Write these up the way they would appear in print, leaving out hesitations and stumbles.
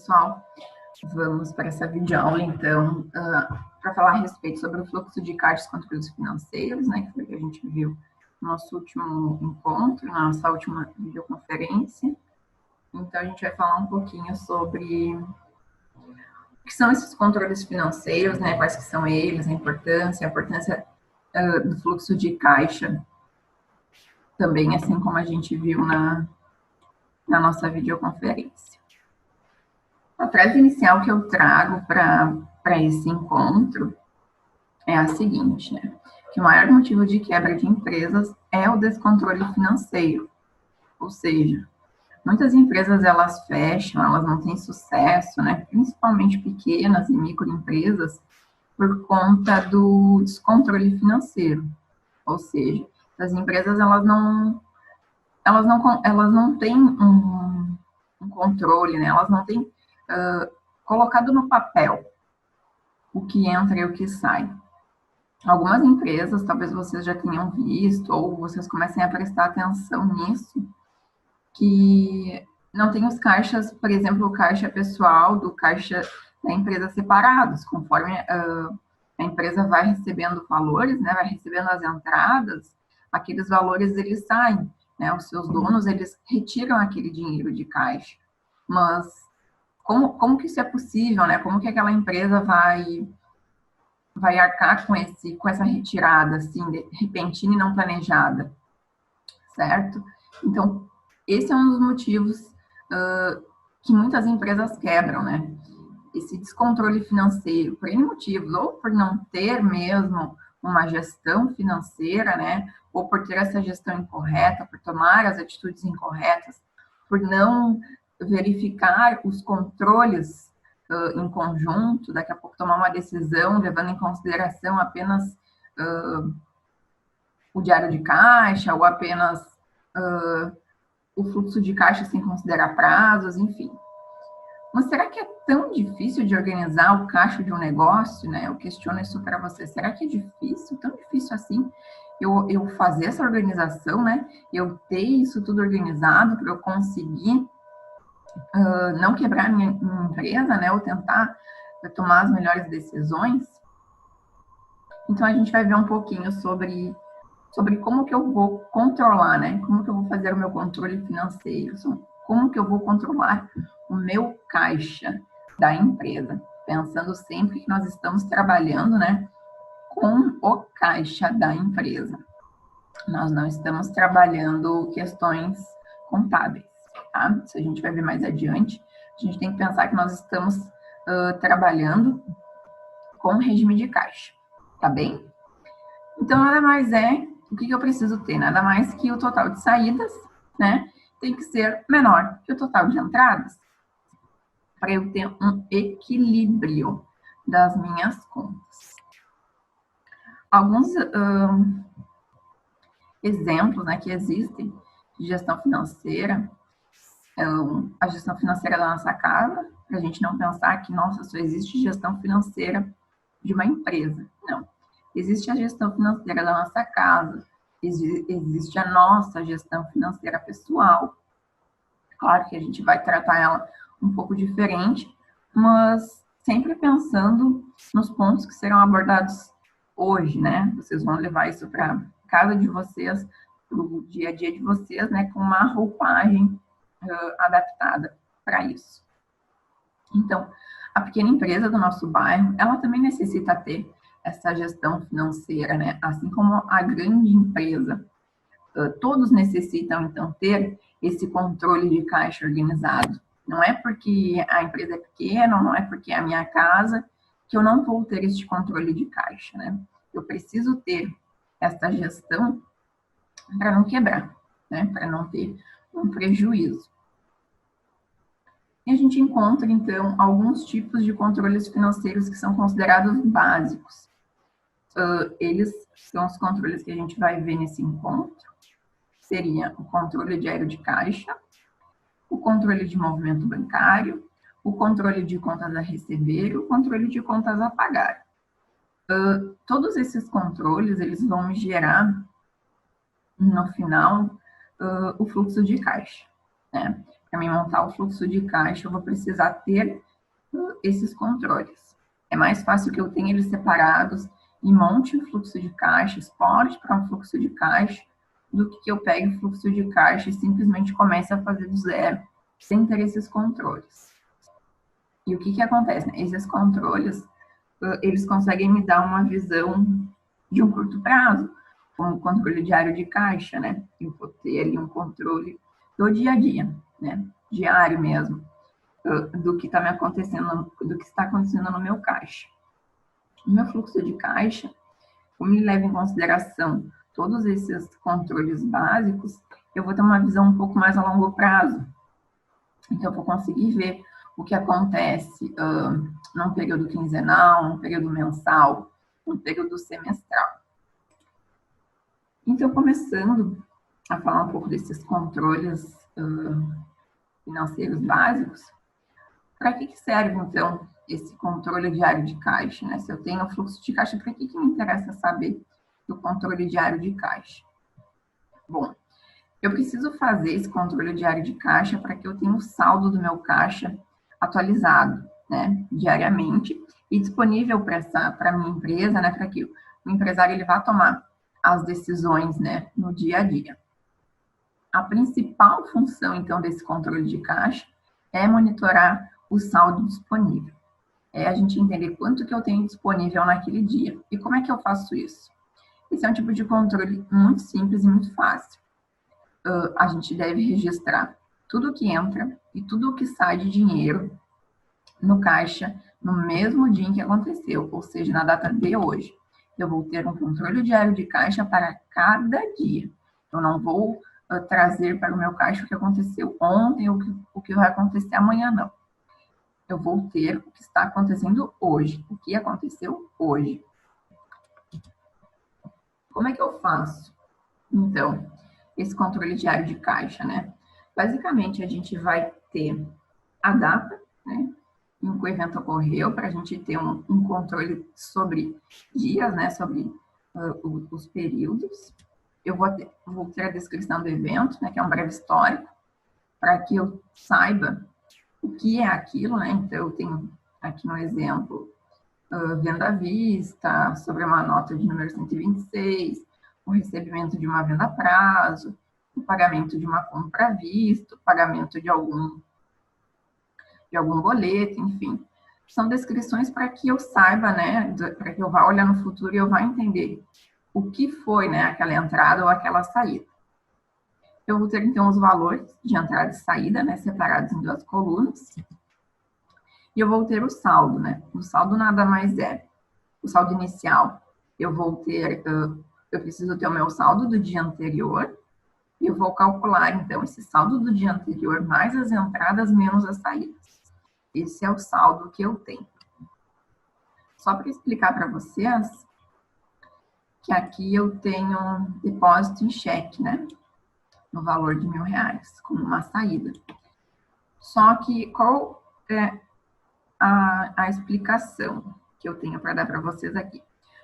pessoal, vamos para essa videoaula, então, para falar a respeito sobre o fluxo de caixa e controles financeiros, né, que foi o que a gente viu no nosso último encontro, na nossa última videoconferência. Então, a gente vai falar um pouquinho sobre o que são esses controles financeiros, né, quais que são eles, a importância do fluxo de caixa, também, assim como a gente viu na nossa videoconferência. A frase inicial que eu trago para esse encontro é a seguinte, né? Que o maior motivo de quebra de empresas é o descontrole financeiro. Ou seja, muitas empresas, elas fecham, elas não têm sucesso, né? Principalmente pequenas e microempresas, por conta do descontrole financeiro. Ou seja, as empresas, elas não têm um controle, né? Elas não têm colocado no papel o que entra e o que sai. Algumas empresas, talvez vocês já tenham visto, ou vocês comecem a prestar atenção nisso, que não tem os caixas, por exemplo, o caixa pessoal do caixa da empresa separados, conforme a empresa vai recebendo valores, né, vai recebendo as entradas, aqueles valores, eles saem, né, os seus donos, eles retiram aquele dinheiro de caixa, mas como que isso é possível, né? Como que aquela empresa vai arcar com essa retirada, assim, repentina e não planejada, certo? Então, esse é um dos motivos que muitas empresas quebram, né? Esse descontrole financeiro, por N motivos, ou por não ter mesmo uma gestão financeira, né? Ou por ter essa gestão incorreta, por tomar as atitudes incorretas, por não verificar os controles em conjunto, daqui a pouco tomar uma decisão levando em consideração apenas o diário de caixa ou apenas o fluxo de caixa sem considerar prazos, enfim. Mas será que é tão difícil de organizar o caixa de um negócio, né? Eu questiono isso para você. Será que é difícil, tão difícil assim, eu fazer essa organização, né? Eu ter isso tudo organizado para eu conseguir não quebrar minha empresa, né? Ou tentar tomar as melhores decisões? Então, a gente vai ver um pouquinho sobre como que eu vou controlar, né? Como que eu vou fazer o meu controle financeiro? Como que eu vou controlar o meu caixa da empresa? Pensando sempre que nós estamos trabalhando, né, com o caixa da empresa. Nós não estamos trabalhando questões contábeis, tá? Isso a gente vai ver mais adiante. A gente tem que pensar que nós estamos trabalhando com regime de caixa, tá bem? Então, nada mais o que eu preciso ter? Nada mais que o total de saídas, né? Tem que ser menor que o total de entradas, para eu ter um equilíbrio das minhas contas. Alguns exemplos, né, que existem de gestão financeira, a gestão financeira da nossa casa, para a gente não pensar que, nossa, só existe gestão financeira de uma empresa. Não. Existe a gestão financeira da nossa casa, existe a nossa gestão financeira pessoal. Claro que a gente vai tratar ela um pouco diferente, mas sempre pensando nos pontos que serão abordados hoje, né? Vocês vão levar isso para casa de vocês, para o dia a dia de vocês, né? Com uma roupagem adaptada para isso. Então, a pequena empresa do nosso bairro, ela também necessita ter essa gestão financeira, né? Assim como a grande empresa. Todos necessitam, então, ter esse controle de caixa organizado. Não é porque a empresa é pequena, não é porque é a minha casa, que eu não vou ter este controle de caixa, né? Eu preciso ter essa gestão para não quebrar, né? Para não ter um prejuízo. E a gente encontra, então, alguns tipos de controles financeiros que são considerados básicos. Eles são os controles que a gente vai ver nesse encontro. Seria o controle diário de caixa, o controle de movimento bancário, o controle de contas a receber e o controle de contas a pagar. Todos esses controles, eles vão gerar, no final, o fluxo de caixa, né? para me montar o fluxo de caixa, eu vou precisar ter esses controles. É mais fácil que eu tenha eles separados e monte um fluxo de caixa, exporte para um fluxo de caixa, do que eu pegue o fluxo de caixa e simplesmente comece a fazer do zero, sem ter esses controles. E o que acontece? Né? Esses controles, eles conseguem me dar uma visão de um curto prazo, como o controle diário de caixa, né? Eu vou ter ali um controle do dia a dia, né? Diário mesmo, do que está me acontecendo, do que está acontecendo no meu caixa. O meu fluxo de caixa, como ele leva em consideração todos esses controles básicos, eu vou ter uma visão um pouco mais a longo prazo. Então, eu vou conseguir ver o que acontece num período quinzenal, num período mensal, num período semestral. Então, começando a falar um pouco desses controles financeiros básicos, para que serve, então, esse controle diário de caixa? Né? Se eu tenho fluxo de caixa, para que me interessa saber do controle diário de caixa? Bom, eu preciso fazer esse controle diário de caixa para que eu tenha o saldo do meu caixa atualizado, né, diariamente e disponível para a minha empresa, né, para que o empresário ele vá tomar as decisões, né, no dia a dia. A principal função, então, desse controle de caixa é monitorar o saldo disponível. É a gente entender quanto que eu tenho disponível naquele dia. E como é que eu faço isso? Esse é um tipo de controle muito simples e muito fácil. A gente deve registrar tudo que entra e tudo que sai de dinheiro no caixa no mesmo dia em que aconteceu, ou seja, na data de hoje. Eu vou ter um controle diário de caixa para cada dia. Eu não vou trazer para o meu caixa o que aconteceu ontem ou o que vai acontecer amanhã, não. Eu vou ter o que está acontecendo hoje, o que aconteceu hoje. Como é que eu faço, então, esse controle diário de caixa, né? Basicamente, a gente vai ter a data, né, em que o evento ocorreu, para a gente ter um controle sobre dias, né, sobre os períodos. Eu vou ter a descrição do evento, né, que é um breve histórico, para que eu saiba o que é aquilo, né? Então, eu tenho aqui no exemplo, venda à vista, sobre uma nota de número 126, o recebimento de uma venda a prazo, o pagamento de uma compra à vista, o pagamento de algum boleto, enfim. São descrições para que eu saiba, né, para que eu vá olhar no futuro e eu vá entender o que foi, né, aquela entrada ou aquela saída. Eu vou ter, então, os valores de entrada e saída, né, separados em duas colunas. E eu vou ter o saldo, né? O saldo nada mais é o saldo inicial. Eu vou ter, eu preciso ter o meu saldo do dia anterior, e eu vou calcular, então, esse saldo do dia anterior mais as entradas menos as saídas. Esse é o saldo que eu tenho. Só para explicar para vocês que aqui eu tenho um depósito em cheque, né? No valor de R$1.000, como uma saída. Só que qual é a explicação que eu tenho para dar para vocês aqui?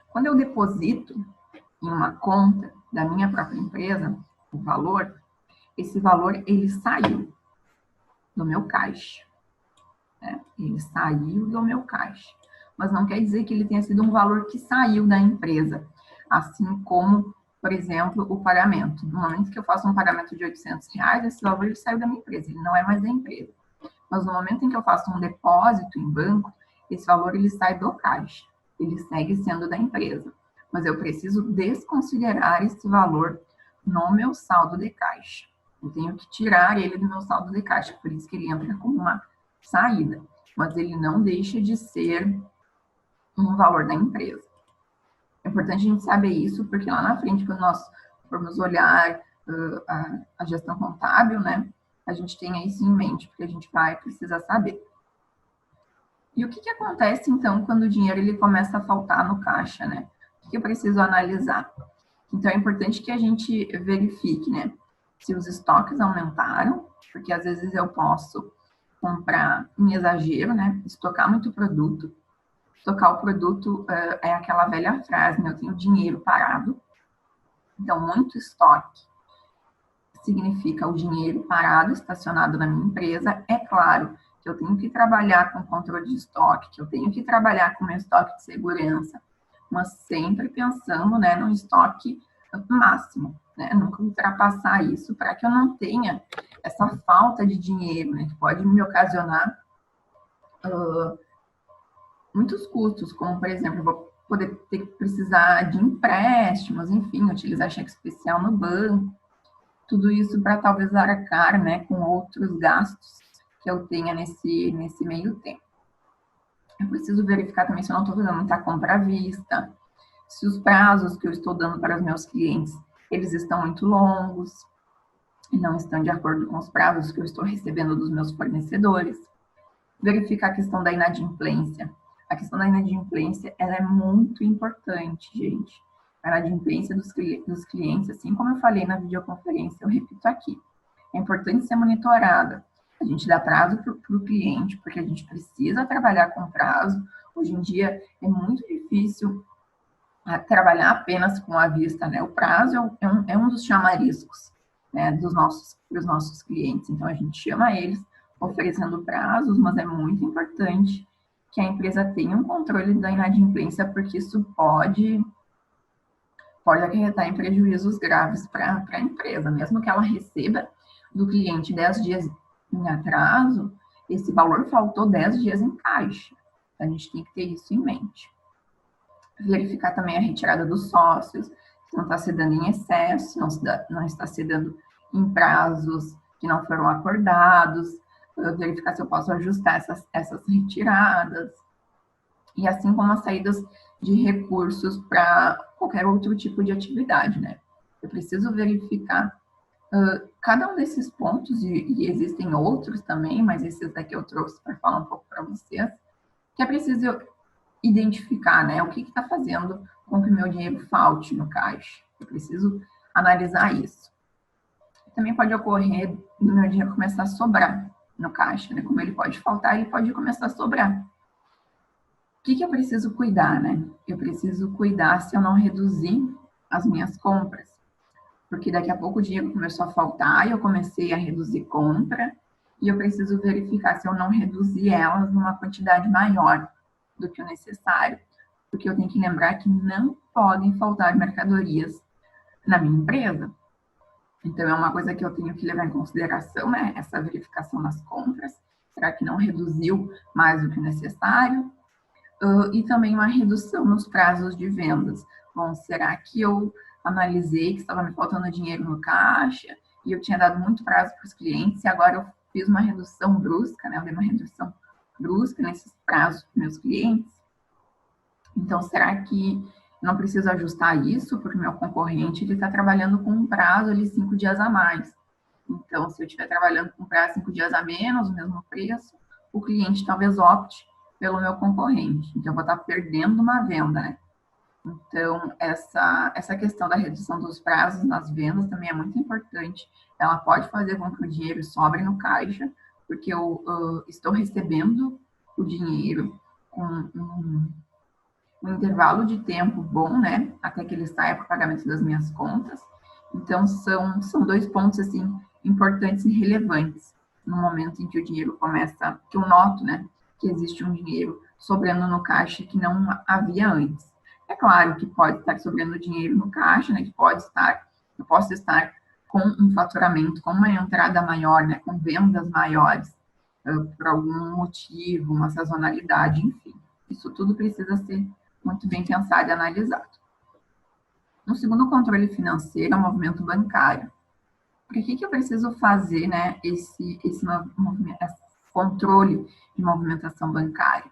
Quando eu deposito em uma conta da minha própria empresa o valor, esse valor ele saiu do meu caixa. Né? Ele saiu do meu caixa. Mas não quer dizer que ele tenha sido um valor que saiu da empresa. Assim como, por exemplo, o pagamento. No momento que eu faço um pagamento de R$800, esse valor ele saiu da minha empresa, ele não é mais da empresa. Mas no momento em que eu faço um depósito em banco, esse valor ele sai do caixa. Ele segue sendo da empresa. Mas eu preciso desconsiderar esse valor no meu saldo de caixa. Eu tenho que tirar ele do meu saldo de caixa, por isso que ele entra como uma saída. Mas ele não deixa de ser um valor da empresa. É importante a gente saber isso, porque lá na frente, quando nós formos olhar a gestão contábil, né, a gente tenha isso em mente, porque a gente vai precisar saber. E o que acontece, então, quando o dinheiro ele começa a faltar no caixa, né? O que eu preciso analisar? Então, é importante que a gente verifique, né, se os estoques aumentaram, porque às vezes eu posso comprar em exagero, né, estocar muito produto. Estocar o produto é aquela velha frase, né, eu tenho dinheiro parado. Então, muito estoque significa o dinheiro parado, estacionado na minha empresa. É claro que eu tenho que trabalhar com controle de estoque, que eu tenho que trabalhar com meu estoque de segurança, mas sempre pensando, né, no estoque máximo, né, nunca ultrapassar isso para que eu não tenha essa falta de dinheiro, né, que pode me ocasionar muitos custos, como, por exemplo, eu vou poder ter que precisar de empréstimos, enfim, utilizar cheque especial no banco, tudo isso para talvez arcar, né, com outros gastos que eu tenha nesse meio tempo. Eu preciso verificar também se eu não estou fazendo muita compra à vista, se os prazos que eu estou dando para os meus clientes, eles estão muito longos e não estão de acordo com os prazos que eu estou recebendo dos meus fornecedores. Verificar a questão da inadimplência. A questão da inadimplência, ela é muito importante, gente. A inadimplência dos clientes, assim como eu falei na videoconferência, eu repito aqui, é importante ser monitorada. A gente dá prazo para o cliente, porque a gente precisa trabalhar com prazo. Hoje em dia é muito difícil trabalhar apenas com a vista, né? O prazo é um dos chamariscos, né, dos nossos clientes. Então, a gente chama eles oferecendo prazos, mas é muito importante que a empresa tenha um controle da inadimplência, porque isso pode acarretar em prejuízos graves para a empresa. Mesmo que ela receba do cliente 10 dias em atraso, esse valor faltou 10 dias em caixa. A gente tem que ter isso em mente. Verificar também a retirada dos sócios, se não está se dando em excesso, não está se dando em prazos que não foram acordados, verificar se eu posso ajustar essas retiradas, e assim como as saídas de recursos para qualquer outro tipo de atividade, né? Eu preciso verificar cada um desses pontos, e existem outros também, mas esses daqui eu trouxe para falar um pouco para vocês, que é preciso identificar, né, o que está fazendo com que o meu dinheiro falte no caixa. Eu preciso analisar isso. Também pode ocorrer do meu dinheiro começar a sobrar no caixa, né? Como ele pode faltar, ele pode começar a sobrar. O que eu preciso cuidar, né? Eu preciso cuidar se eu não reduzir as minhas compras. Porque daqui a pouco o dinheiro começou a faltar e eu comecei a reduzir compra, e eu preciso verificar se eu não reduzir elas numa quantidade maior do que o necessário, porque eu tenho que lembrar que não podem faltar mercadorias na minha empresa. Então, é uma coisa que eu tenho que levar em consideração, né? Essa verificação nas compras. Será que não reduziu mais do que o necessário? E também uma redução nos prazos de vendas. Bom, será que eu analisei que estava me faltando dinheiro no caixa e eu tinha dado muito prazo para os clientes e agora eu fiz uma redução brusca, né? Eu dei uma redução brusca nesses prazos para meus clientes. Então, será que não preciso ajustar isso? Porque o meu concorrente está trabalhando com um prazo ali 5 dias a mais. Então, se eu estiver trabalhando com um prazo 5 dias a menos, o mesmo preço, o cliente talvez opte pelo meu concorrente. Então, eu vou estar perdendo uma venda, né? Então, essa questão da redução dos prazos nas vendas também é muito importante. Ela pode fazer com que o dinheiro sobre no caixa, porque eu estou recebendo o dinheiro com um intervalo de tempo bom, né? Até que ele saia para o pagamento das minhas contas. Então, são dois pontos, assim, importantes e relevantes no momento em que o dinheiro começa, que eu noto, né? Que existe um dinheiro sobrando no caixa que não havia antes. É claro que pode estar sobrando dinheiro no caixa, né? Que eu posso estar com um faturamento, com uma entrada maior, né? Com vendas maiores, por algum motivo, uma sazonalidade, enfim. Isso tudo precisa ser muito bem pensado e analisado. No segundo controle financeiro, é o movimento bancário. Por que eu preciso fazer, né, esse controle de movimentação bancária?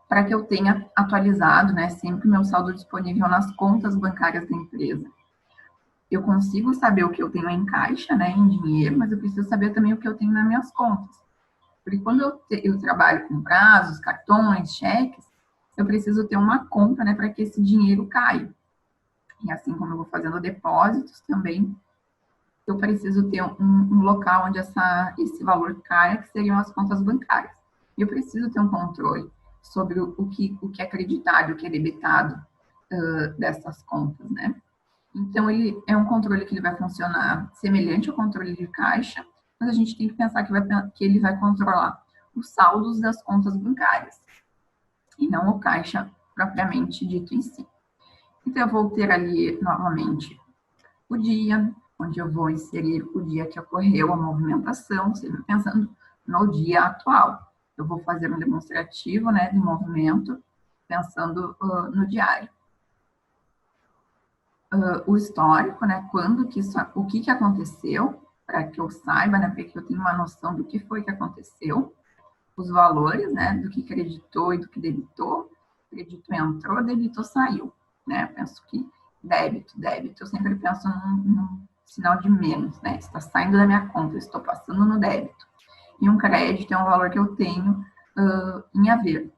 Para que eu tenha atualizado, né, sempre o meu saldo disponível nas contas bancárias da empresa. Eu consigo saber o que eu tenho em caixa, né, em dinheiro, mas eu preciso saber também o que eu tenho nas minhas contas. Porque quando eu trabalho com prazos, cartões, cheques, eu preciso ter uma conta, né, para que esse dinheiro caia. E assim como eu vou fazendo depósitos também, eu preciso ter um local onde esse valor caia, que seriam as contas bancárias. E eu preciso ter um controle sobre o que é creditado, o que é debitado dessas contas, né? Então, ele é um controle que ele vai funcionar semelhante ao controle de caixa, mas a gente tem que pensar que ele vai controlar os saldos das contas bancárias, e não o caixa propriamente dito em si. Então, eu vou ter ali, novamente, o dia, onde eu vou inserir o dia que ocorreu a movimentação, sempre pensando no dia atual. Eu vou fazer um demonstrativo, né, de movimento, pensando no diário. O histórico, né, o que aconteceu, para que eu saiba, né, para que eu tenha uma noção do que foi que aconteceu, os valores, né, do que creditou e do que debitou, crédito entrou, debitou saiu, né, penso que débito, eu sempre penso num sinal de menos, né, está saindo da minha conta, estou passando no débito, e um crédito é um valor que eu tenho em haver,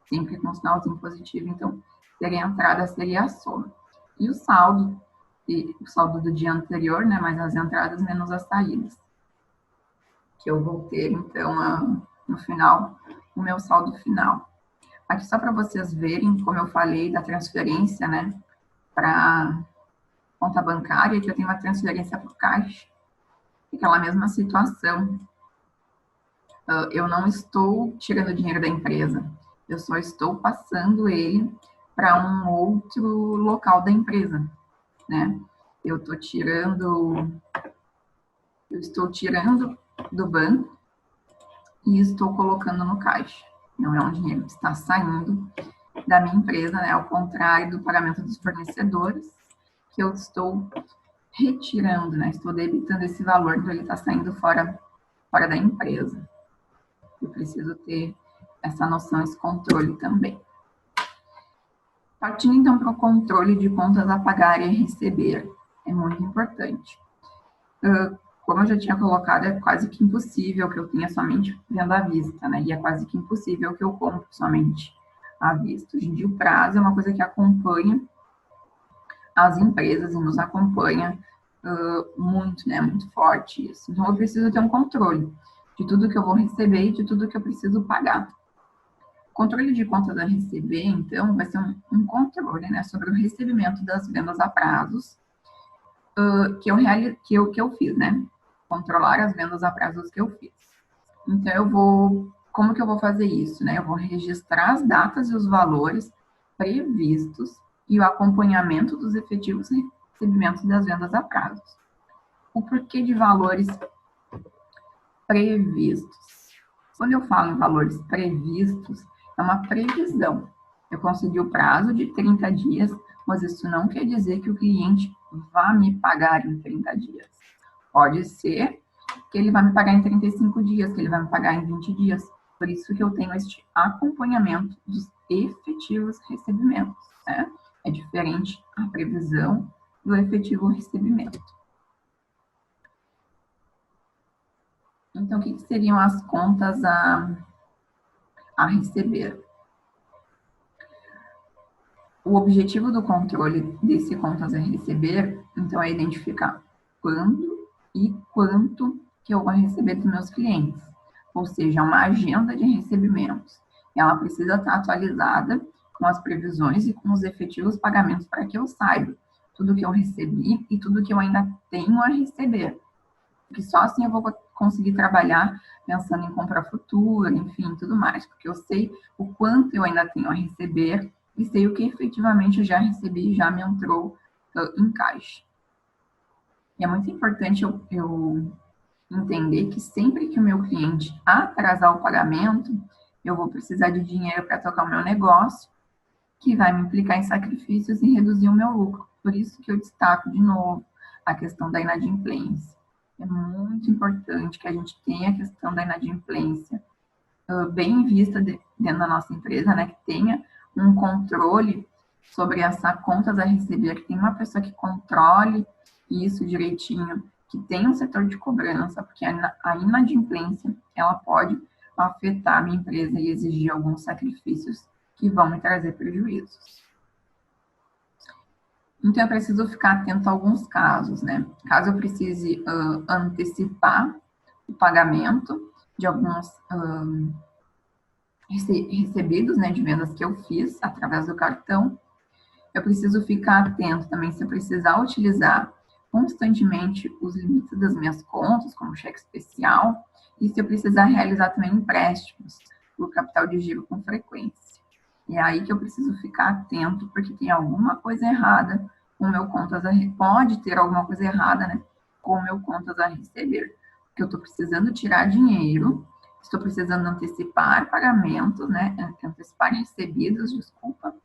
sempre com um sinalzinho positivo, então, seria a entrada, seria a soma. E o saldo do dia anterior, né, mais as entradas menos as saídas, que eu vou ter, então, no final, o meu saldo final. Aqui só para vocês verem, como eu falei, da transferência, né, para conta bancária, que eu tenho uma transferência para o caixa, aquela mesma situação. Eu não estou tirando dinheiro da empresa, eu só estou passando ele para um outro local da empresa, né? Eu estou tirando do banco e estou colocando no caixa. Não é um dinheiro que está saindo da minha empresa, né? Ao contrário do pagamento dos fornecedores, que eu estou retirando, né? Estou debitando esse valor, então ele está saindo fora da empresa. Eu preciso ter essa noção, esse controle também. Partindo, então, para o controle de contas a pagar e receber. É muito importante. Como eu já tinha colocado, é quase que impossível que eu tenha somente venda à vista, né? E é quase que impossível que eu compre somente à vista. Hoje em dia, o prazo é uma coisa que acompanha as empresas e nos acompanha muito, né? Muito forte isso. Então, eu preciso ter um controle de tudo que eu vou receber e de tudo que eu preciso pagar. O controle de contas a receber, então, vai ser um controle, né? Sobre o recebimento das vendas a prazos que eu fiz, né? Controlar as vendas a prazos que eu fiz. Então, como que eu vou fazer isso, né? Eu vou registrar as datas e os valores previstos e o acompanhamento dos efetivos recebimentos das vendas a prazos. O porquê de valores previstos? Quando eu falo em valores previstos, é uma previsão. Eu concedi o prazo de 30 dias, mas isso não quer dizer que o cliente vá me pagar em 30 dias. Pode ser que ele vai me pagar em 35 dias, que ele vai me pagar em 20 dias. Por isso que eu tenho este acompanhamento dos efetivos recebimentos, né? É diferente a previsão do efetivo recebimento. Então, o que seriam as contas a receber? O objetivo do controle desse contas a receber, então, é identificar quando e quanto que eu vou receber dos meus clientes. Ou seja, uma agenda de recebimentos. Ela precisa estar atualizada com as previsões e com os efetivos pagamentos para que eu saiba tudo que eu recebi e tudo que eu ainda tenho a receber. Porque só assim eu vou conseguir trabalhar pensando em compra futura, enfim, tudo mais. Porque eu sei o quanto eu ainda tenho a receber e sei o que efetivamente eu já recebi e já me entrou em caixa. E é muito importante eu entender que sempre que o meu cliente atrasar o pagamento, eu vou precisar de dinheiro para tocar o meu negócio, que vai me implicar em sacrifícios e reduzir o meu lucro. Por isso que eu destaco de novo a questão da inadimplência. É muito importante que a gente tenha a questão da inadimplência bem vista dentro da nossa empresa, né? Que tenha um controle sobre essa contas a receber, que tenha uma pessoa que controle isso direitinho, que tenha um setor de cobrança, porque a inadimplência, ela pode afetar a minha empresa e exigir alguns sacrifícios que vão me trazer prejuízos. Então, eu preciso ficar atento a alguns casos, né? Caso eu precise antecipar o pagamento de alguns recebidos, né, de vendas que eu fiz através do cartão, Eu preciso ficar atento também se eu precisar utilizar constantemente os limites das minhas contas, como cheque especial, e se eu precisar realizar também empréstimos por capital de giro com frequência. E é aí que eu preciso ficar atento, porque tem alguma coisa errada com o meu contas a pode ter alguma coisa errada, né, com o meu contas a receber. Porque eu estou precisando tirar dinheiro, estou precisando antecipar pagamentos, né, antecipar recebidos, desculpa,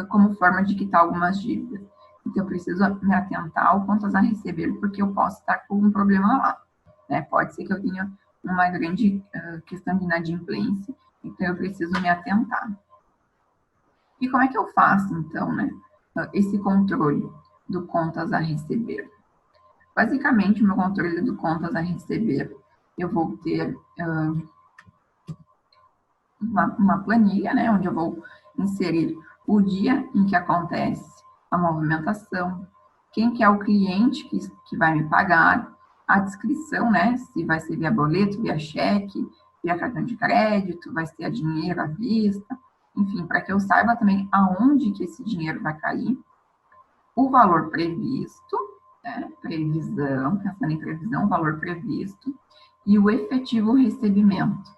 como forma de quitar algumas dívidas. Então, eu preciso me atentar ao contas a receber, porque eu posso estar com um problema lá. Né? Pode ser que eu tenha uma grande questão de inadimplência, então eu preciso me atentar. E como é que eu faço, então, né, esse controle do contas a receber? Basicamente, o meu controle do contas a receber, eu vou ter uma planilha, né, onde eu vou inserir o dia em que acontece a movimentação, quem que é o cliente que vai me pagar, a descrição, né, se vai ser via boleto, via cheque, via cartão de crédito, vai ser a dinheiro à vista, enfim, para que eu saiba também aonde que esse dinheiro vai cair, o valor previsto, né, previsão, pensando em previsão, o valor previsto, e o efetivo recebimento.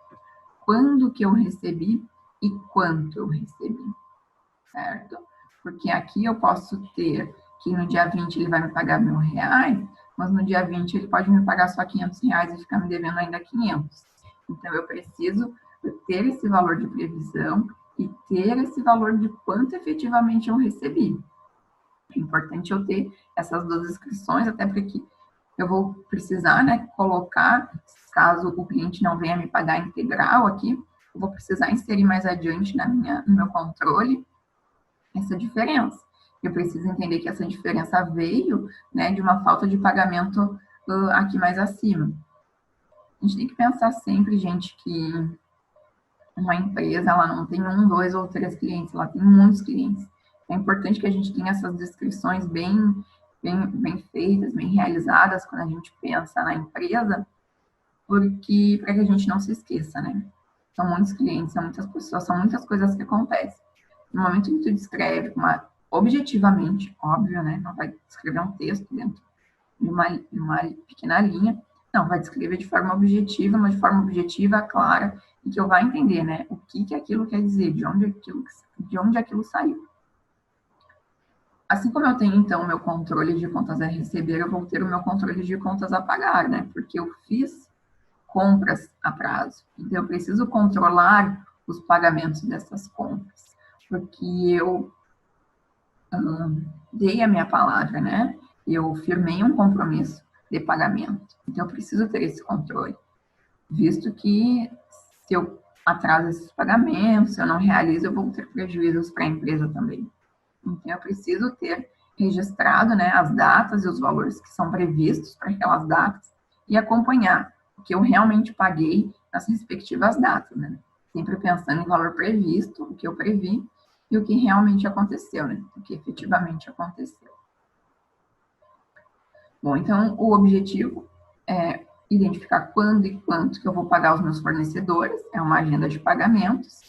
Quando que eu recebi e quanto eu recebi, certo? Porque aqui eu posso ter que no dia 20 ele vai me pagar R$1.000, mas no dia 20 ele pode me pagar só R$500 e ficar me devendo ainda 500. Então, eu preciso ter esse valor de previsão e ter esse valor de quanto efetivamente eu recebi. É importante eu ter essas duas inscrições, até porque eu vou precisar, né, colocar, caso o cliente não venha me pagar integral aqui, eu vou precisar inserir mais adiante no meu controle essa diferença. Eu preciso entender que essa diferença veio, né, de uma falta de pagamento aqui mais acima. A gente tem que pensar sempre, gente, que uma empresa, ela não tem 1, 2 ou 3 clientes, ela tem muitos clientes. É importante que a gente tenha essas descrições bem feitas, bem realizadas quando a gente pensa na empresa, porque para que a gente não se esqueça, né? São muitos clientes, são muitas pessoas, são muitas coisas que acontecem. No momento que tu descreve objetivamente, óbvio, né? Não vai escrever um texto dentro de uma pequena linha, não, vai descrever de forma objetiva, mas de forma objetiva, clara, e que eu vá entender, né? O que aquilo quer dizer, de onde aquilo saiu. Assim como eu tenho, então, o meu controle de contas a receber, eu vou ter o meu controle de contas a pagar, né? Porque eu fiz compras a prazo. Então, eu preciso controlar os pagamentos dessas compras, porque eu dei a minha palavra, né? Eu firmei um compromisso de pagamento. Então, eu preciso ter esse controle, visto que se eu atraso esses pagamentos, se eu não realizo, eu vou ter prejuízos para a empresa também. Então, eu preciso ter registrado, né, as datas e os valores que são previstos para aquelas datas e acompanhar o que eu realmente paguei nas respectivas datas, né? Sempre pensando em valor previsto, o que eu previ e o que realmente aconteceu, né? O que efetivamente aconteceu. Bom, então, o objetivo é identificar quando e quanto que eu vou pagar os meus fornecedores, é uma agenda de pagamentos.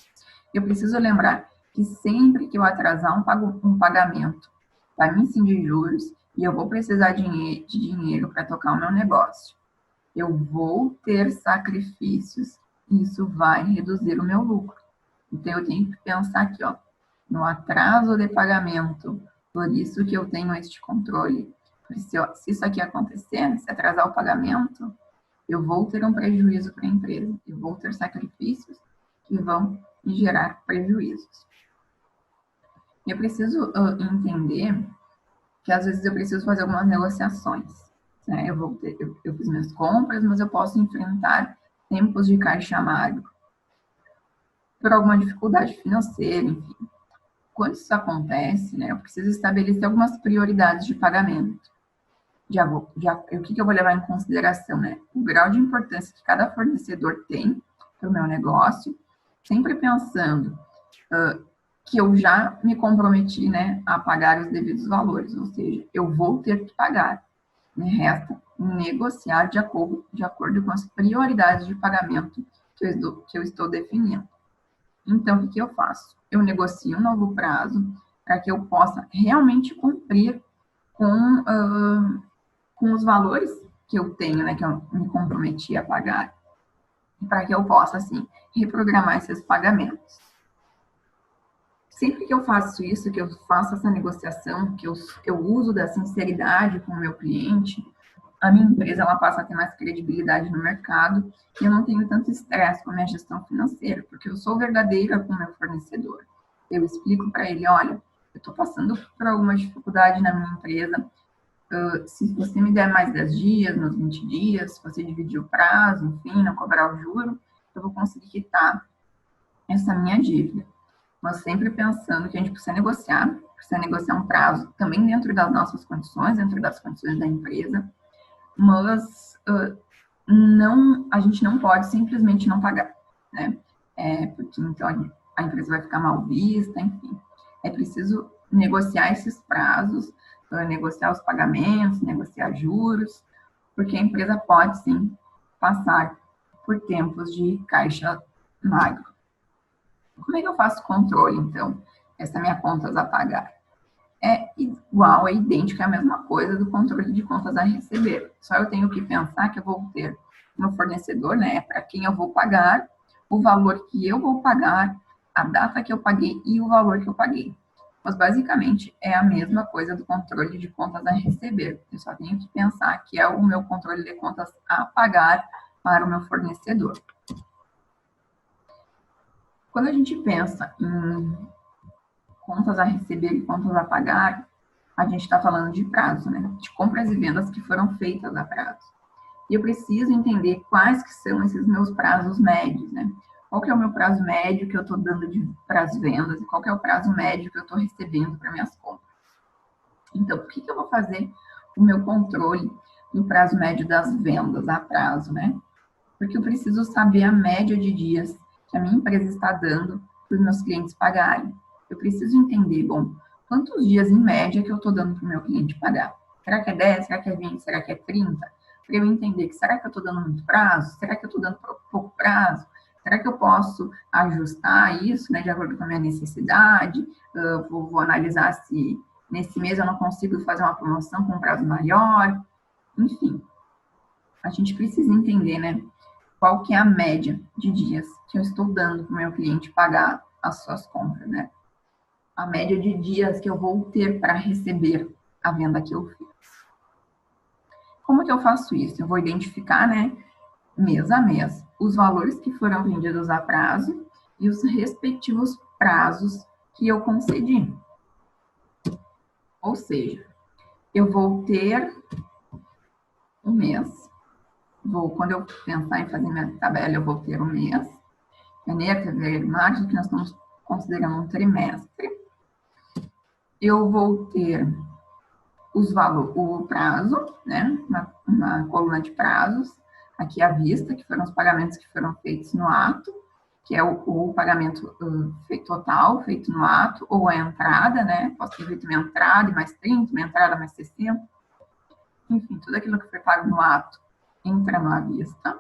Eu preciso lembrar que sempre que eu atrasar um pagamento, vai me incidir juros e eu vou precisar de dinheiro para tocar o meu negócio. Eu vou ter sacrifícios e isso vai reduzir o meu lucro. Então, eu tenho que pensar aqui, ó, no atraso de pagamento, por isso que eu tenho este controle. Se isso aqui acontecer, se atrasar o pagamento, eu vou ter um prejuízo para a empresa, eu vou ter sacrifícios que vão me gerar prejuízos. Eu preciso entender que às vezes eu preciso fazer algumas negociações. Né? Eu fiz minhas compras, mas eu posso enfrentar tempos de caixa magro por alguma dificuldade financeira, enfim. Quando isso acontece, né, eu preciso estabelecer algumas prioridades de pagamento. O que eu vou levar em consideração, né? O grau de importância que cada fornecedor tem para o meu negócio, sempre pensando que eu já me comprometi, né, a pagar os devidos valores, ou seja, eu vou ter que pagar. Me resta negociar de acordo com as prioridades de pagamento que eu estou definindo. Então, o que eu faço? Eu negocio um novo prazo, para que eu possa realmente cumprir com os valores que eu tenho, né, que eu me comprometi a pagar, para que eu possa, assim, reprogramar esses pagamentos. Sempre que eu faço isso, que eu faço essa negociação, que eu uso da sinceridade com o meu cliente, a minha empresa ela passa a ter mais credibilidade no mercado e eu não tenho tanto estresse com a minha gestão financeira, porque eu sou verdadeira com o meu fornecedor. Eu explico para ele, olha, eu estou passando por alguma dificuldade na minha empresa, se você me der mais 10 dias, nos 20 dias, se você dividir o prazo, enfim, não cobrar o juro, eu vou conseguir quitar essa minha dívida. Mas sempre pensando que a gente precisa negociar um prazo também dentro das nossas condições, dentro das condições da empresa, mas a gente não pode simplesmente não pagar, né? Porque então a empresa vai ficar mal vista, enfim. É preciso negociar esses prazos, negociar os pagamentos, negociar juros, porque a empresa pode sim passar por tempos de caixa magro. Como é que eu faço controle, então? Essa minha contas a pagar. É igual, é idêntico, é a mesma coisa do controle de contas a receber. Só eu tenho que pensar que eu vou ter no fornecedor, né, para quem eu vou pagar, o valor que eu vou pagar, a data que eu paguei e o valor que eu paguei. Mas, basicamente, é a mesma coisa do controle de contas a receber. Eu só tenho que pensar que é o meu controle de contas a pagar para o meu fornecedor. Quando a gente pensa em contas a receber e contas a pagar, a gente está falando de prazo, né? De compras e vendas que foram feitas a prazo. E eu preciso entender quais que são esses meus prazos médios, né? Qual que é o meu prazo médio que eu estou dando para as vendas e qual que é o prazo médio que eu estou recebendo para minhas compras. Então, por que eu vou fazer o meu controle do prazo médio das vendas a prazo, né? Porque eu preciso saber a média de dias que a minha empresa está dando para os meus clientes pagarem. Eu preciso entender, bom, quantos dias em média que eu estou dando para o meu cliente pagar? Será que é 10? Será que é 20? Será que é 30? Para eu entender que será que eu estou dando muito prazo? Será que eu estou dando pouco prazo? Será que eu posso ajustar isso, né, de acordo com a minha necessidade? Vou analisar se nesse mês eu não consigo fazer uma promoção com um prazo maior. Enfim, a gente precisa entender, né, qual que é a média de dias que eu estou dando para o meu cliente pagar as suas compras, né? A média de dias que eu vou ter para receber a venda que eu fiz. Como que eu faço isso? Eu vou identificar, né, mês a mês, os valores que foram vendidos a prazo e os respectivos prazos que eu concedi. Ou seja, eu vou ter um mês, quando eu pensar em fazer minha tabela, eu vou ter um mês, janeiro, fevereiro, março, que nós estamos considerando um trimestre. Eu vou ter o prazo, né, uma coluna de prazos, aqui à vista, que foram os pagamentos que foram feitos no ato, que é o pagamento total, feito no ato, ou a entrada, né, posso ter feito minha entrada e mais 30, minha entrada mais 60, enfim, tudo aquilo que foi pago no ato entra no à vista.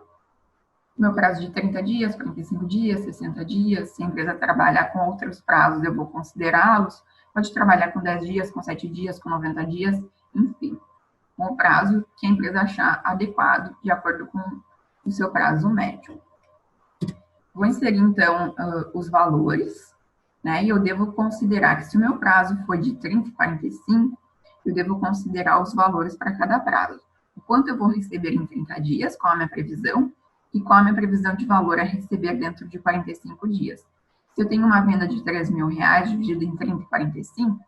Meu prazo de 30 dias, 45 dias, 60 dias, se a empresa trabalhar com outros prazos, eu vou considerá-los. Pode trabalhar com 10 dias, com 7 dias, com 90 dias, enfim, com o prazo que a empresa achar adequado, de acordo com o seu prazo médio. Vou inserir, então, os valores, né? E eu devo considerar que se o meu prazo for de 30 e 45, eu devo considerar os valores para cada prazo. O quanto eu vou receber em 30 dias, qual a minha previsão, e qual a minha previsão de valor a receber dentro de 45 dias. Se eu tenho uma venda de R$3.000 dividido em 30 e 45,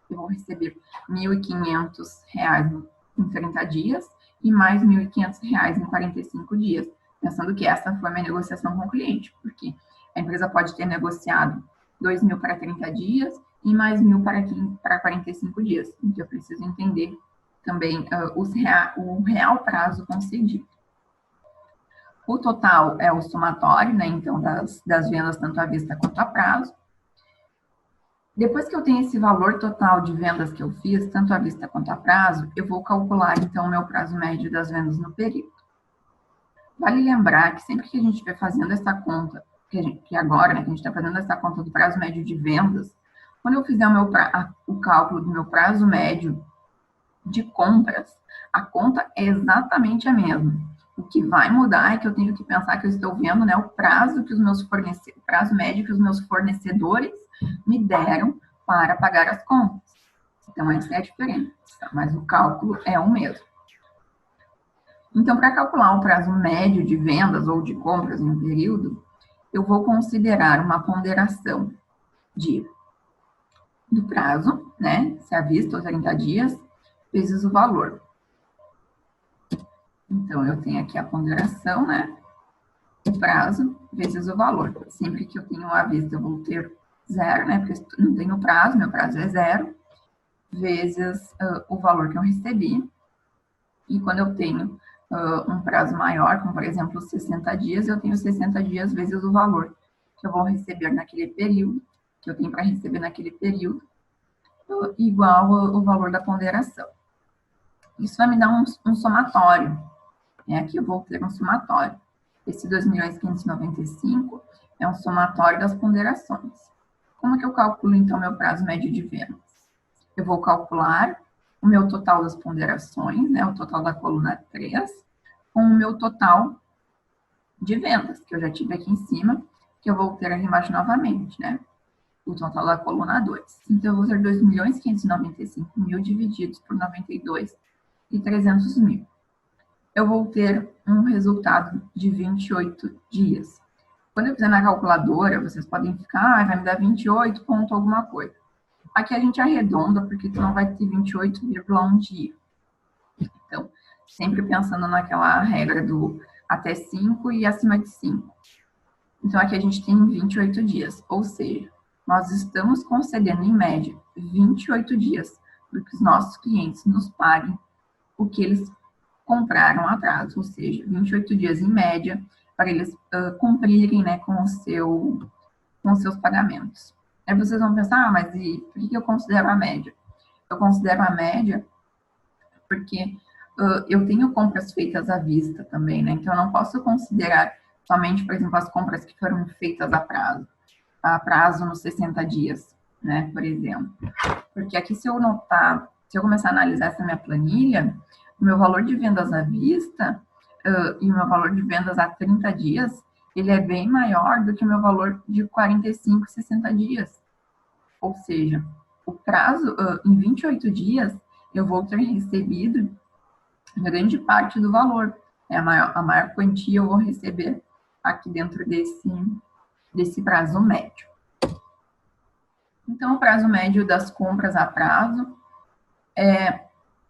eu vou receber R$1.500 em 30 dias e mais R$1.500 em 45 dias, pensando que essa foi a minha negociação com o cliente, porque a empresa pode ter negociado R$2.000 para 30 dias e mais R$1.000 para 45 dias. Então, eu preciso entender também o real prazo concedido. O total é o somatório, né, então, das vendas tanto à vista quanto a prazo. Depois que eu tenho esse valor total de vendas que eu fiz, tanto à vista quanto a prazo, eu vou calcular, então, o meu prazo médio das vendas no período. Vale lembrar que sempre que a gente estiver fazendo essa conta, que agora, né, que a gente está fazendo essa conta do prazo médio de vendas, Quando eu fizer o cálculo do meu prazo médio de compras, a conta é exatamente a mesma. O que vai mudar é que eu tenho que pensar que eu estou vendo, né, o prazo que os meus prazo médio que os meus fornecedores me deram para pagar as contas. Então, essa é a diferença, mas o cálculo é o mesmo. Então, para calcular o prazo médio de vendas ou de compras em um período, eu vou considerar uma ponderação do prazo, né, se à vista ou 30 dias, vezes o valor. Então, eu tenho aqui a ponderação, né, o prazo vezes o valor. Sempre que eu tenho à vista, eu vou ter zero, né, porque não tenho prazo, meu prazo é zero, vezes o valor que eu recebi. E quando eu tenho um prazo maior, como por exemplo 60 dias, eu tenho 60 dias vezes o valor que eu vou receber naquele período, que eu tenho para receber naquele período, igual o valor da ponderação. Isso vai me dar um somatório. Aqui eu vou ter um somatório. Esse 2.595 é um somatório das ponderações. Como que eu calculo, então, meu prazo médio de vendas? Eu vou calcular o meu total das ponderações, né, o total da coluna 3, com o meu total de vendas, que eu já tive aqui em cima, que eu vou ter aqui embaixo novamente, né? O total da coluna 2. Então, eu vou ter 2.595.000 divididos por 92 e 300 mil. Eu vou ter um resultado de 28 dias. Quando eu fizer na calculadora, vocês podem ficar, vai me dar 28 ponto alguma coisa. Aqui a gente arredonda, porque tu não vai ter 28,1 dia. Então, sempre pensando naquela regra do até 5 e acima de 5. Então, aqui a gente tem 28 dias, ou seja, nós estamos concedendo, em média, 28 dias para que os nossos clientes nos paguem o que eles compraram a prazo, ou seja, 28 dias em média, para eles cumprirem, né, com os seus pagamentos. Aí vocês vão pensar, mas e por que eu considero a média? Eu considero a média porque eu tenho compras feitas à vista também, né? Então, eu não posso considerar somente, por exemplo, as compras que foram feitas a prazo nos 60 dias, né, por exemplo. Porque aqui, se eu começar a analisar essa minha planilha, o meu valor de vendas à vista e o meu valor de vendas a 30 dias, ele é bem maior do que o meu valor de 45 e 60 dias. Ou seja, o prazo, em 28 dias, eu vou ter recebido grande parte do valor. A maior quantia eu vou receber aqui dentro desse prazo médio. Então, o prazo médio das compras a prazo é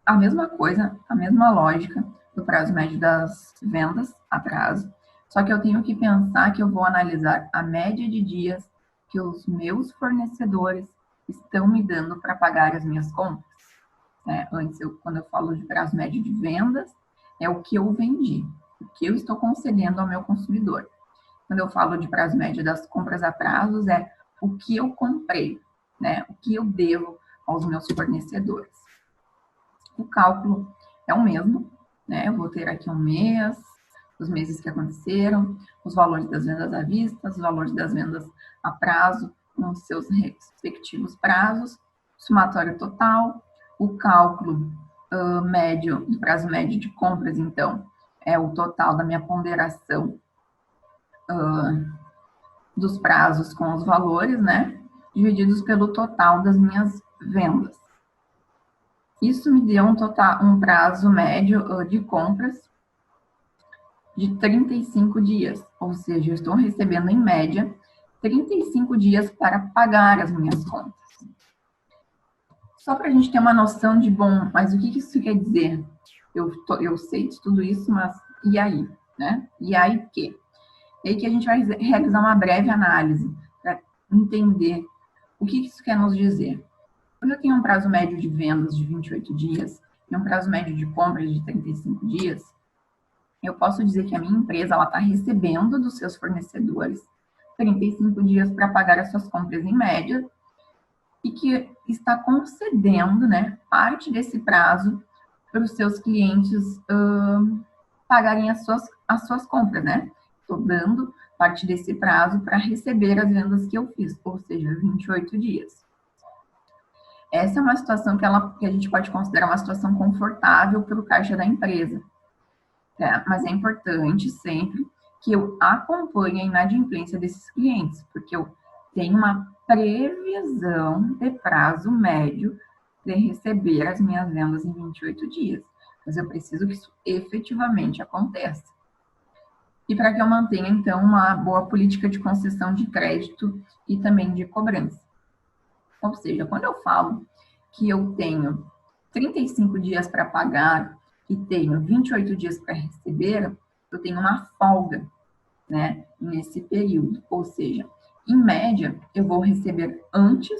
a mesma coisa, a mesma lógica do prazo médio das vendas a prazo, só que eu tenho que pensar que eu vou analisar a média de dias que os meus fornecedores estão me dando para pagar as minhas compras. Antes, quando eu falo de prazo médio de vendas, é o que eu vendi, o que eu estou concedendo ao meu consumidor. Quando eu falo de prazo médio das compras a prazos, é o que eu comprei, né? O que eu devo aos meus fornecedores. O cálculo é o mesmo, né? Eu vou ter aqui um mês, os meses que aconteceram, os valores das vendas à vista, os valores das vendas a prazo, com os seus respectivos prazos, somatório total, o cálculo médio, do prazo médio de compras, então, é o total da minha ponderação dos prazos com os valores, né? Divididos pelo total das minhas vendas. Isso me deu um prazo médio de compras de 35 dias, ou seja, eu estou recebendo em média 35 dias para pagar as minhas contas. Só para a gente ter uma noção de, bom, mas o que isso quer dizer? Eu sei de tudo isso, mas e aí, né? E aí o quê? É aí que a gente vai realizar uma breve análise para entender o que isso quer nos dizer. Quando eu tenho um prazo médio de vendas de 28 dias e um prazo médio de compras de 35 dias, eu posso dizer que a minha empresa está recebendo dos seus fornecedores 35 dias para pagar as suas compras em média e que está concedendo, né, parte desse prazo para os seus clientes pagarem as suas compras, né? Estou dando parte desse prazo para receber as vendas que eu fiz, ou seja, 28 dias. Essa é uma situação que a gente pode considerar uma situação confortável para o caixa da empresa. Tá? Mas é importante sempre que eu acompanhe a inadimplência desses clientes, porque eu tenho uma previsão de prazo médio de receber as minhas vendas em 28 dias. Mas eu preciso que isso efetivamente aconteça. E para que eu mantenha, então, uma boa política de concessão de crédito e também de cobrança. Ou seja, quando eu falo que eu tenho 35 dias para pagar e tenho 28 dias para receber, eu tenho uma folga, né, nesse período. Ou seja, em média, eu vou receber antes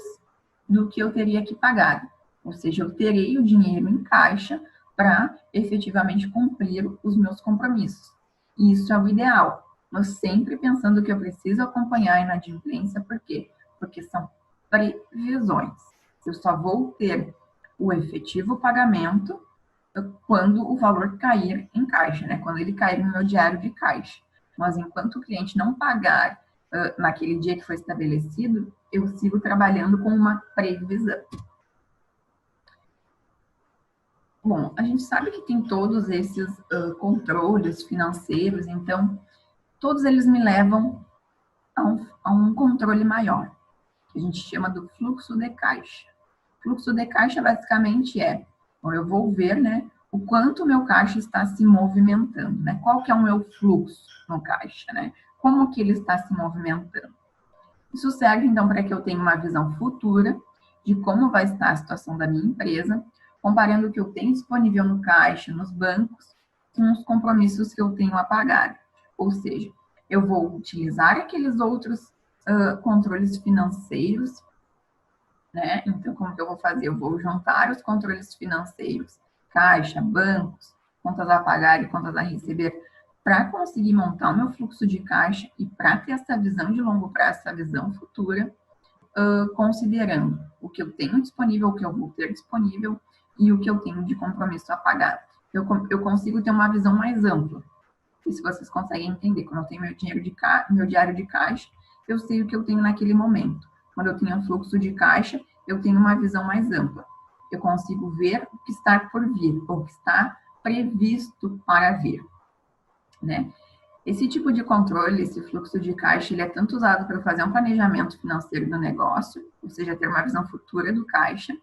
do que eu teria que pagar. Ou seja, eu terei o dinheiro em caixa para efetivamente cumprir os meus compromissos. Isso é o ideal, mas sempre pensando que eu preciso acompanhar a inadimplência, por quê? Porque são previsões. Eu só vou ter o efetivo pagamento quando o valor cair em caixa, né? Quando ele cair no meu diário de caixa. Mas enquanto o cliente não pagar naquele dia que foi estabelecido, eu sigo trabalhando com uma previsão. Bom, a gente sabe que tem todos esses controles financeiros, então todos eles me levam a um controle maior, que a gente chama do fluxo de caixa. Fluxo de caixa basicamente bom, eu vou ver, né, o quanto o meu caixa está se movimentando, né? Qual que é o meu fluxo no caixa, né? Como que ele está se movimentando? Isso serve, então, para que eu tenha uma visão futura de como vai estar a situação da minha empresa, comparando o que eu tenho disponível no caixa, nos bancos, com os compromissos que eu tenho a pagar. Ou seja, eu vou utilizar aqueles outros controles financeiros, né? Então, como que eu vou fazer? Eu vou juntar os controles financeiros, caixa, bancos, contas a pagar e contas a receber, para conseguir montar o meu fluxo de caixa e para ter essa visão de longo prazo, essa visão futura, considerando o que eu tenho disponível, o que eu vou ter disponível e o que eu tenho de compromisso a pagar. Eu consigo ter uma visão mais ampla. E se vocês conseguem entender, quando eu tenho meu diário de caixa, eu sei o que eu tenho naquele momento. Quando eu tenho fluxo de caixa, eu tenho uma visão mais ampla. Eu consigo ver o que está por vir, ou o que está previsto para vir, né? Esse tipo de controle, esse fluxo de caixa, ele é tanto usado para fazer um planejamento financeiro do negócio, ou seja, ter uma visão futura do caixa,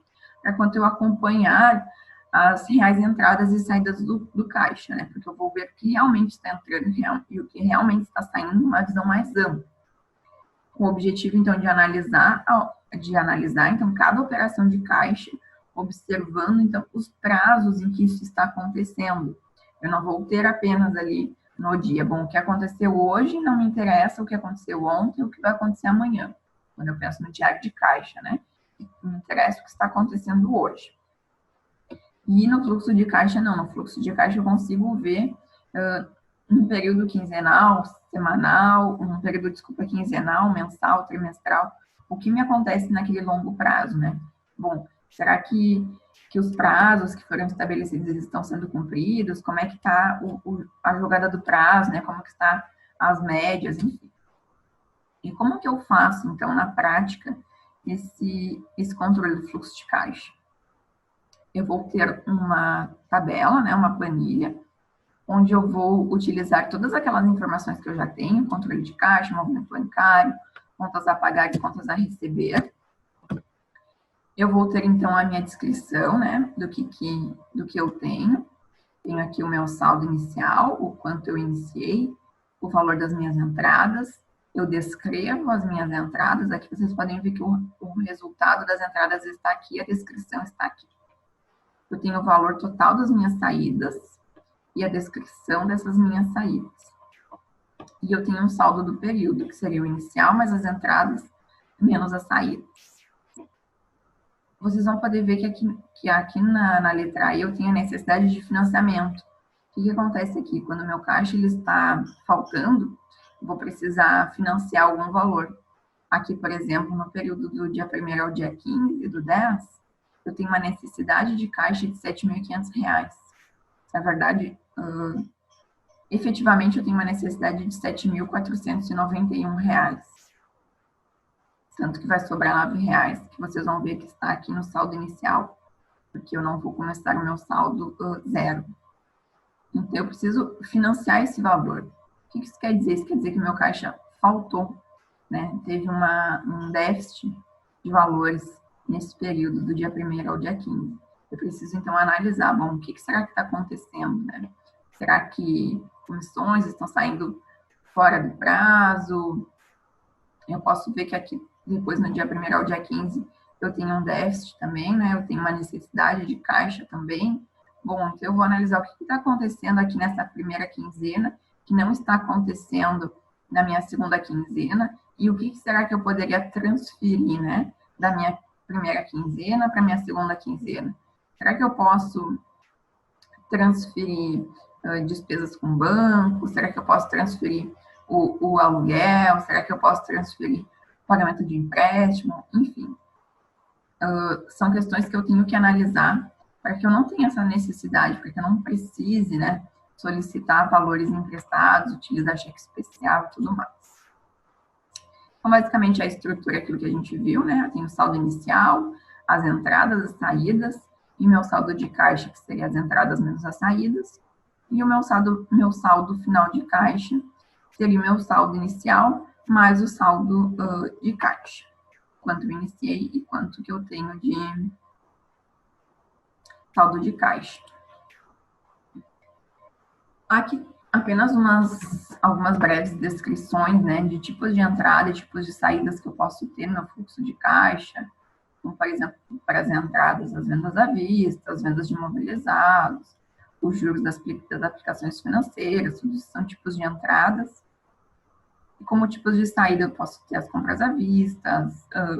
quanto eu acompanhar as reais entradas e saídas do caixa, né? Porque eu vou ver o que realmente está entrando e o que realmente está saindo, uma visão mais ampla. Com o objetivo, então, de analisar, então, cada operação de caixa, observando, então, os prazos em que isso está acontecendo. Eu não vou ter apenas ali no dia, bom, o que aconteceu hoje não me interessa o que aconteceu ontem, o que vai acontecer amanhã. Quando eu penso no diário de caixa, né? Me interessa o que está acontecendo hoje. E no fluxo de caixa, não. No fluxo de caixa eu consigo ver um período quinzenal, semanal, quinzenal, mensal, trimestral, o que me acontece naquele longo prazo, né? Bom, será que os prazos que foram estabelecidos estão sendo cumpridos? Como é que está a jogada do prazo, né? Como que está as médias, enfim. E como que eu faço, então, na prática, esse controle do fluxo de caixa? Eu vou ter uma tabela, né, uma planilha, onde eu vou utilizar todas aquelas informações que eu já tenho, controle de caixa, movimento bancário, contas a pagar e contas a receber. Eu vou ter, então, a minha descrição, né, do que eu tenho. Tenho aqui o meu saldo inicial, o quanto eu iniciei, o valor das minhas entradas. Eu descrevo as minhas entradas. Aqui vocês podem ver que o resultado das entradas está aqui, a descrição está aqui. Eu tenho o valor total das minhas saídas e a descrição dessas minhas saídas. E eu tenho um saldo do período, que seria o inicial, mais as entradas, menos as saídas. Vocês vão poder ver que aqui na letra A eu tenho a necessidade de financiamento. O que acontece aqui? Quando o meu caixa ele está faltando, eu vou precisar financiar algum valor. Aqui, por exemplo, no período do dia 1º ao dia 15 do 10, eu tenho uma necessidade de caixa de R$ 7.500. Na verdade, efetivamente, eu tenho uma necessidade de R$ 7.491. Tanto que vai sobrar R$ 9, que vocês vão ver que está aqui no saldo inicial, porque eu não vou começar o meu saldo zero. Então, eu preciso financiar esse valor. O que isso quer dizer? Isso quer dizer que meu caixa faltou, né? Teve um déficit de valores nesse período, do dia 1º ao dia 15. Eu preciso, então, analisar, bom, o que será que está acontecendo, né? Será que comissões estão saindo fora do prazo? Eu posso ver que aqui, depois, no dia 1º ao dia 15, eu tenho um déficit também, né? Eu tenho uma necessidade de caixa também. Bom, então eu vou analisar o que está acontecendo aqui nessa primeira quinzena, que não está acontecendo na minha segunda quinzena, e o que será que eu poderia transferir, né? Da minha primeira quinzena para a minha segunda quinzena. Será que eu posso transferir despesas com banco? Será que eu posso transferir o aluguel? Será que eu posso transferir pagamento de empréstimo? Enfim, são questões que eu tenho que analisar para que eu não tenha essa necessidade, para que eu não precise, né, solicitar valores emprestados, utilizar cheque especial e tudo mais. Então, basicamente, a estrutura é aquilo que a gente viu, né? Eu tenho o saldo inicial, as entradas, as saídas, e meu saldo de caixa, que seria as entradas menos as saídas, e o meu saldo final de caixa seria o meu saldo inicial mais o saldo de caixa. Quanto eu iniciei e quanto que eu tenho de saldo de caixa. Aqui apenas algumas breves descrições, né, de tipos de entrada e tipos de saídas que eu posso ter no fluxo de caixa, como, por exemplo, para as entradas, as vendas à vista, as vendas de imobilizados, os juros das aplicações financeiras, tudo isso são tipos de entradas. E como tipos de saída, eu posso ter as compras à vista,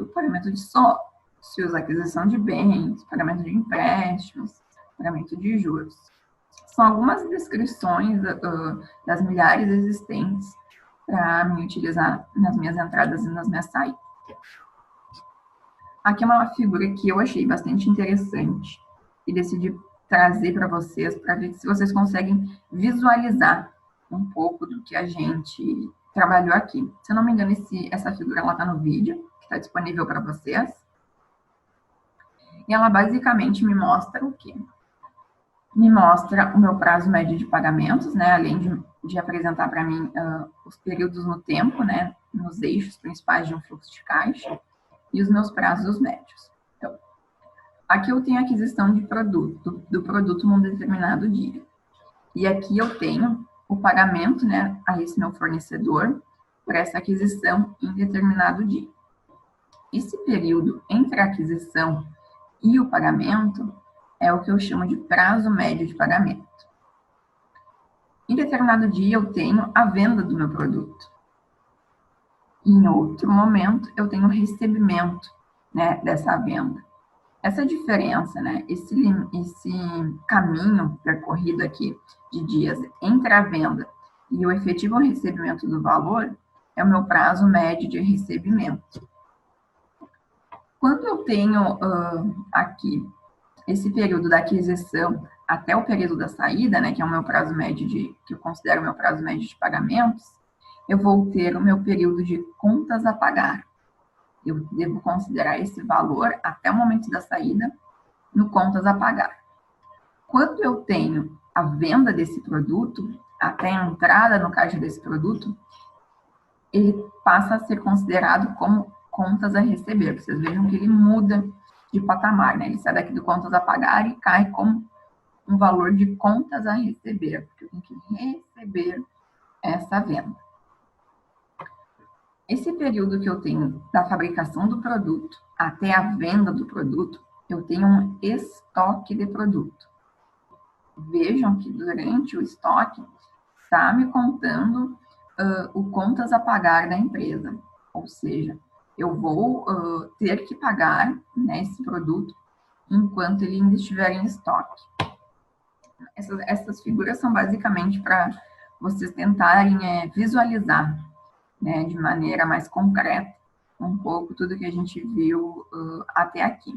o pagamento de sócios, aquisição de bens, pagamento de empréstimos, pagamento de juros. São algumas descrições das milhares existentes para me utilizar nas minhas entradas e nas minhas saídas. Aqui é uma figura que eu achei bastante interessante e decidi trazer para vocês, para ver se vocês conseguem visualizar um pouco do que a gente trabalhou aqui. Se eu não me engano, essa figura está no vídeo, que está disponível para vocês. E ela basicamente me mostra o quê? Me mostra o meu prazo médio de pagamentos, né? Além de apresentar para mim os períodos no tempo, né? Nos eixos principais de um fluxo de caixa, e os meus prazos médios. Então, aqui eu tenho a aquisição de do produto num determinado dia. E aqui eu tenho o pagamento, né, a esse meu fornecedor por essa aquisição em determinado dia. Esse período entre a aquisição e o pagamento é o que eu chamo de prazo médio de pagamento. Em determinado dia eu tenho a venda do meu produto. Em outro momento, eu tenho o recebimento, né, dessa venda. Essa diferença, né, esse caminho percorrido aqui de dias entre a venda e o efetivo recebimento do valor é o meu prazo médio de recebimento. Quando eu tenho aqui esse período da aquisição até o período da saída, né, que é o meu prazo médio que eu considero o meu prazo médio de pagamentos, eu vou ter o meu período de contas a pagar. Eu devo considerar esse valor até o momento da saída no contas a pagar. Quando eu tenho a venda desse produto, até a entrada no caixa desse produto, ele passa a ser considerado como contas a receber. Vocês vejam que ele muda de patamar, né? Ele sai daqui do contas a pagar e cai como um valor de contas a receber, porque eu tenho que receber essa venda. Esse período que eu tenho da fabricação do produto até a venda do produto, eu tenho um estoque de produto. Vejam que durante o estoque está me contando o contas a pagar da empresa. Ou seja, eu vou ter que pagar, né, esse produto enquanto ele ainda estiver em estoque. Essas figuras são basicamente para vocês tentarem visualizar, né, de maneira mais concreta, um pouco tudo que a gente viu até aqui.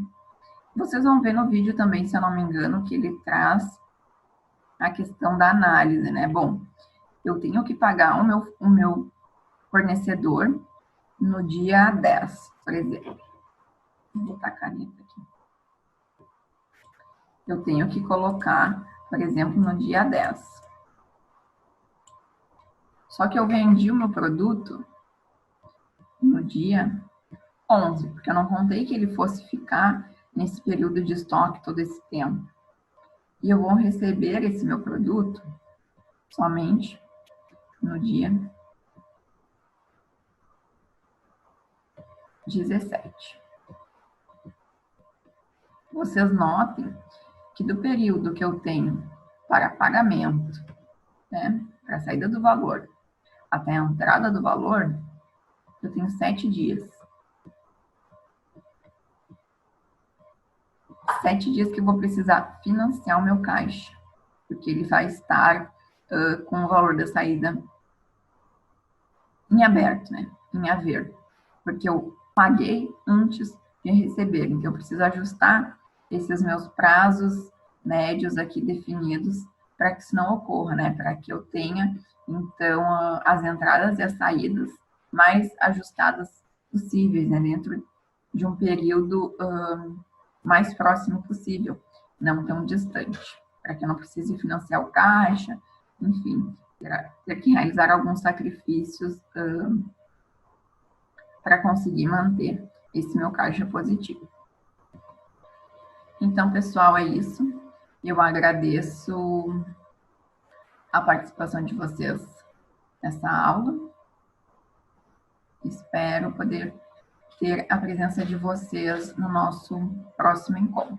Vocês vão ver no vídeo também, se eu não me engano, que ele traz a questão da análise, né? Bom, eu tenho que pagar o meu fornecedor, no dia 10, por exemplo. Vou botar a caneta aqui. Eu tenho que colocar, por exemplo, no dia 10. Só que eu vendi o meu produto no dia 11, porque eu não contei que ele fosse ficar nesse período de estoque todo esse tempo. E eu vou receber esse meu produto somente no dia 17. Vocês notem que do período que eu tenho para pagamento, né, para a saída do valor, até a entrada do valor, eu tenho 7 dias. 7 dias que eu vou precisar financiar o meu caixa, porque ele vai estar com o valor da saída em aberto, né, em haver, porque eu paguei antes de receber, então eu preciso ajustar esses meus prazos médios aqui definidos para que isso não ocorra, né, para que eu tenha, então, as entradas e as saídas mais ajustadas possíveis, né, dentro de um período mais próximo possível, não tão distante, para que eu não precise financiar o caixa, enfim, ter que realizar alguns sacrifícios para conseguir manter esse meu caixa positivo. Então, pessoal, é isso. Eu agradeço a participação de vocês nessa aula. Espero poder ter a presença de vocês no nosso próximo encontro.